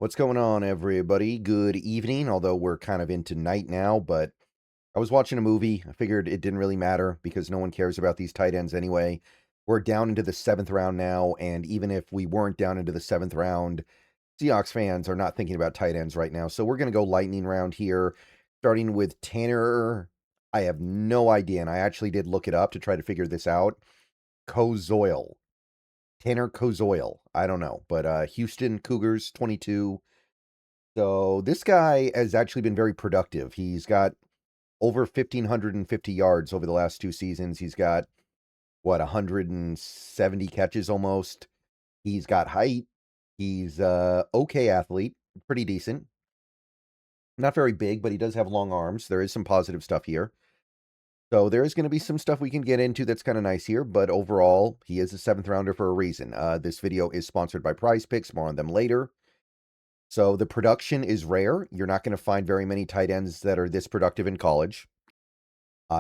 What's going on, everybody? Good evening, although we're kind of into night now, but I was watching a movie. I figured it didn't really matter because no one cares about these tight ends anyway. We're down into the seventh round now, and even if we weren't down into the seventh round, Seahawks fans are not thinking about tight ends right now. So we're going to go lightning round here, starting with Tanner. I have no idea, and I actually did look it up to try to figure this out. Koziol. Tanner Koziol. I don't know, but Houston Cougars 22. So this guy has actually been very productive. He's got over 1,550 yards over the last two seasons. He's got, what, 170 catches almost. He's got height. He's okay athlete, pretty decent. Not very big, but he does have long arms. There is some positive stuff here. So there is going to be some stuff we can get into that's kind of nice here, but overall, he is a seventh rounder for a reason. This video is sponsored by Prize Picks. More on them later. So the production is rare. You're not going to find very many tight ends that are this productive in college.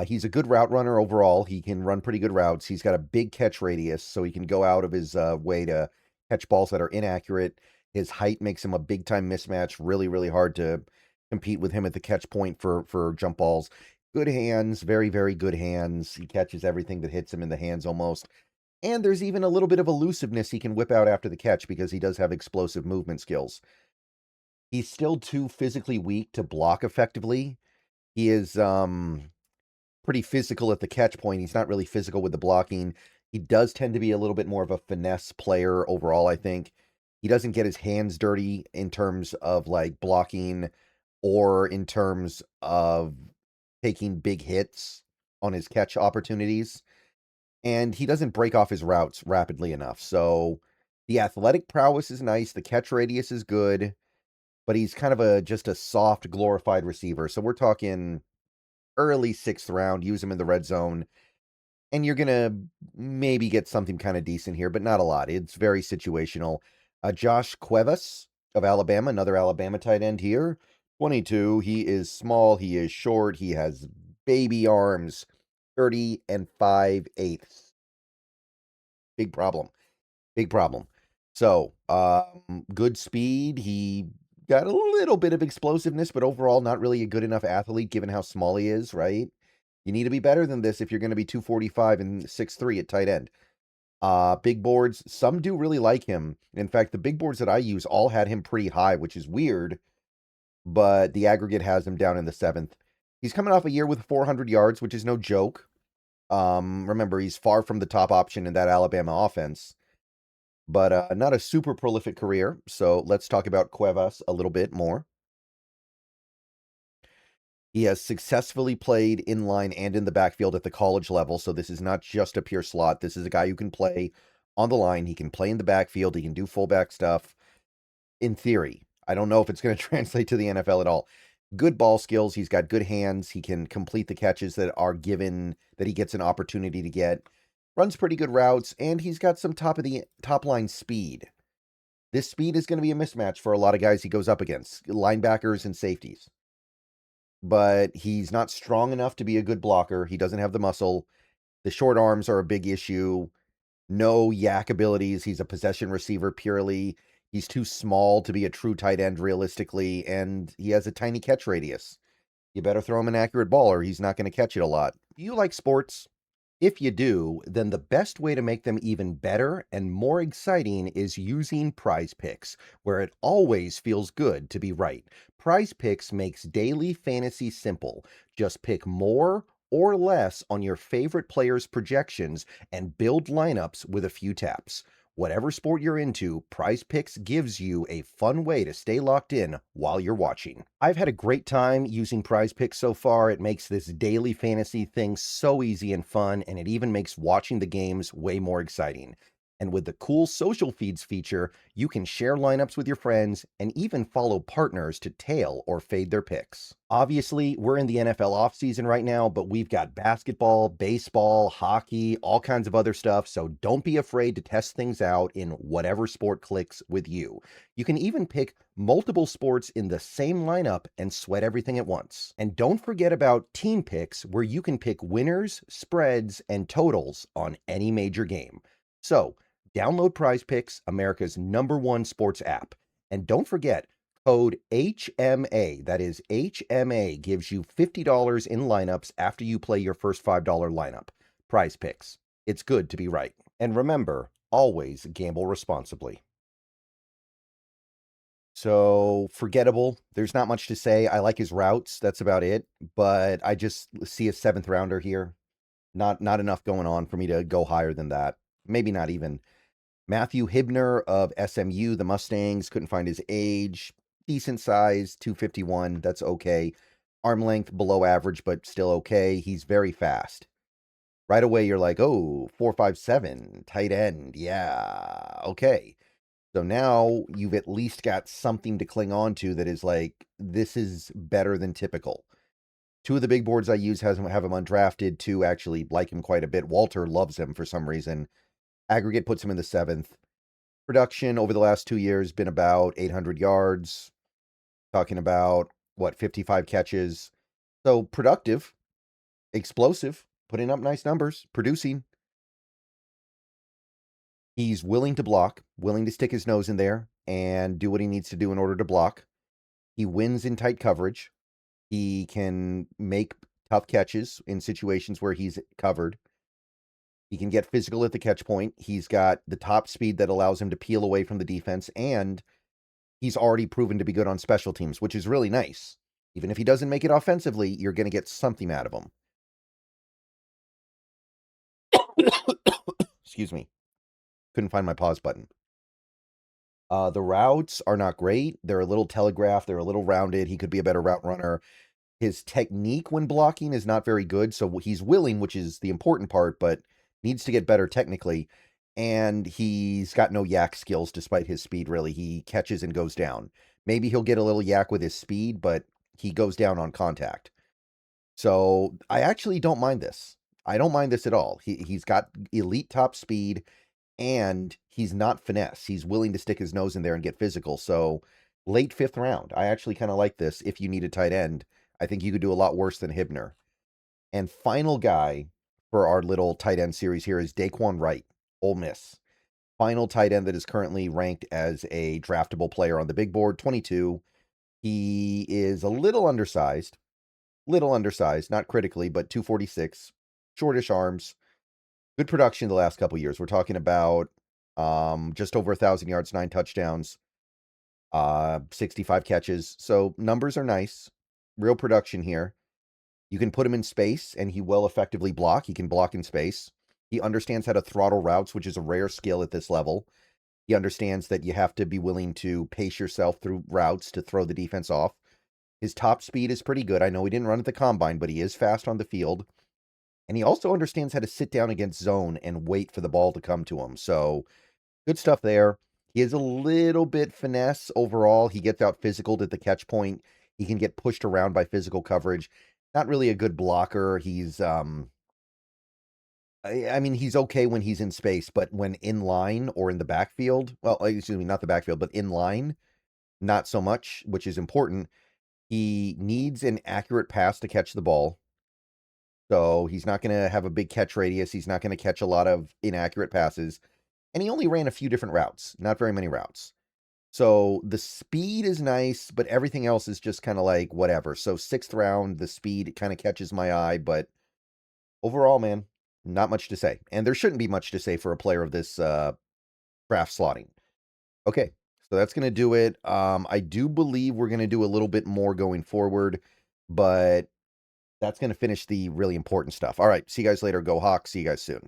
He's a good route runner overall. He can run pretty good routes. He's got a big catch radius, so he can go out of his way to catch balls that are inaccurate. His height makes him a big-time mismatch. Really, really hard to compete with him at the catch point for jump balls. Good hands, very, very good hands. He catches everything that hits him in the hands almost. And there's even a little bit of elusiveness he can whip out after the catch because he does have explosive movement skills. He's still too physically weak to block effectively. He is pretty physical at the catch point. He's not really physical with the blocking. He does tend to be a little bit more of a finesse player overall, I think. He doesn't get his hands dirty in terms of like blocking or in terms of taking big hits on his catch opportunities. And he doesn't break off his routes rapidly enough. So the athletic prowess is nice. The catch radius is good, but he's kind of just a soft, glorified receiver. So we're talking early sixth round, use him in the red zone, and you're going to maybe get something kind of decent here, but not a lot. It's very situational. Josh Cuevas of Alabama, another Alabama tight end here. 22. He is small. He is short. He has baby arms. 30 and 5/8. Big problem. Big problem. So, good speed. He got a little bit of explosiveness, but overall not really a good enough athlete given how small he is, right? You need to be better than this if you're going to be 245 and 6'3 at tight end. Big boards, some do really like him. In fact, the big boards that I use all had him pretty high, which is weird, but the aggregate has him down in the seventh. He's coming off a year with 400 yards, which is no joke. Remember, he's far from the top option in that Alabama offense, but not a super prolific career. So let's talk about Cuevas a little bit more. He has successfully played in line and in the backfield at the college level, so this is not just a pure slot. This is a guy who can play on the line. He can play in the backfield. He can do fullback stuff. In theory, I don't know if it's going to translate to the NFL at all. Good ball skills. He's got good hands. He can complete the catches that are given, that he gets an opportunity to get. Runs pretty good routes, and he's got some top line speed. This speed is going to be a mismatch for a lot of guys he goes up against, linebackers and safeties. But he's not strong enough to be a good blocker. He doesn't have the muscle. The short arms are a big issue. No yak abilities. He's a possession receiver purely. He's too small to be a true tight end realistically, and he has a tiny catch radius. You better throw him an accurate ball or he's not going to catch it a lot. Do you like sports? If you do, then the best way to make them even better and more exciting is using Prize Picks, where it always feels good to be right. Prize Picks makes daily fantasy simple. Just pick more or less on your favorite players' projections and build lineups with a few taps. Whatever sport you're into, Prize Picks gives you a fun way to stay locked in while you're watching. I've had a great time using Prize Picks so far. It makes this daily fantasy thing so easy and fun, and it even makes watching the games way more exciting. And with the cool social feeds feature, you can share lineups with your friends and even follow partners to tail or fade their picks. Obviously, we're in the NFL offseason right now, but we've got basketball, baseball, hockey, all kinds of other stuff, so don't be afraid to test things out in whatever sport clicks with you. You can even pick multiple sports in the same lineup and sweat everything at once. And don't forget about team picks, where you can pick winners, spreads, and totals on any major game. So, download Prize Picks, America's #1 sports app. And don't forget, code HMA, that is HMA, gives you $50 in lineups after you play your first $5 lineup. Prize picks. It's good to be right. And remember, always gamble responsibly. So, forgettable. There's not much to say. I like his routes. That's about it. But I just see a 7th rounder here. Not enough going on for me to go higher than that. Maybe not even. Matthew Hibner of SMU, the Mustangs, couldn't find his age. Decent size, 251. That's okay. Arm length below average, but still okay. He's very fast. Right away, you're like, oh, 4.57, tight end. Yeah, okay. So now you've at least got something to cling on to that is like, this is better than typical. 2 of the big boards I use have him undrafted. 2 actually like him quite a bit. Walter loves him for some reason. Aggregate puts him in the 7th. Production over the last 2 years been about 800 yards. Talking about, 55 catches. So productive, explosive, putting up nice numbers, producing. He's willing to block, willing to stick his nose in there and do what he needs to do in order to block. He wins in tight coverage. He can make tough catches in situations where he's covered. He can get physical at the catch point. He's got the top speed that allows him to peel away from the defense, and he's already proven to be good on special teams, which is really nice. Even if he doesn't make it offensively, you're going to get something out of him. Excuse me. Couldn't find my pause button. The routes are not great. They're a little telegraphed. They're a little rounded. He could be a better route runner. His technique when blocking is not very good. So he's willing, which is the important part, but needs to get better technically. And he's got no yak skills despite his speed, really. He catches and goes down. Maybe he'll get a little yak with his speed, but he goes down on contact. So I actually don't mind this. I don't mind this at all. He's got elite top speed, and he's not finesse. He's willing to stick his nose in there and get physical. So late 5th round. I actually kind of like this if you need a tight end. I think you could do a lot worse than Hibner. And final guy for our little tight end series here is Daquan Wright, Ole Miss. Final tight end that is currently ranked as a draftable player on the big board, 22. He is a little undersized, not critically, but 246, shortish arms, good production the last couple years. We're talking about just over 1,000 yards, 9 touchdowns, 65 catches. So numbers are nice, real production here. You can put him in space, and he will effectively block. He can block in space. He understands how to throttle routes, which is a rare skill at this level. He understands that you have to be willing to pace yourself through routes to throw the defense off. His top speed is pretty good. I know he didn't run at the combine, but he is fast on the field. And he also understands how to sit down against zone and wait for the ball to come to him. So good stuff there. He is a little bit finesse overall. He gets out physical at the catch point. He can get pushed around by physical coverage. Not really a good blocker. He's, I mean, he's okay when he's in space, but when in line or in the backfield, well, excuse me, not the backfield, but in line, not so much, which is important. He needs an accurate pass to catch the ball. So he's not going to have a big catch radius. He's not going to catch a lot of inaccurate passes. And he only ran a few different routes, not very many routes. So the speed is nice, but everything else is just kind of like whatever. So 6th round, the speed kind of catches my eye, but overall, man, not much to say. And there shouldn't be much to say for a player of this craft slotting. Okay, so that's going to do it. I do believe we're going to do a little bit more going forward, but that's going to finish the really important stuff. All right, see you guys later. Go Hawks. See you guys soon.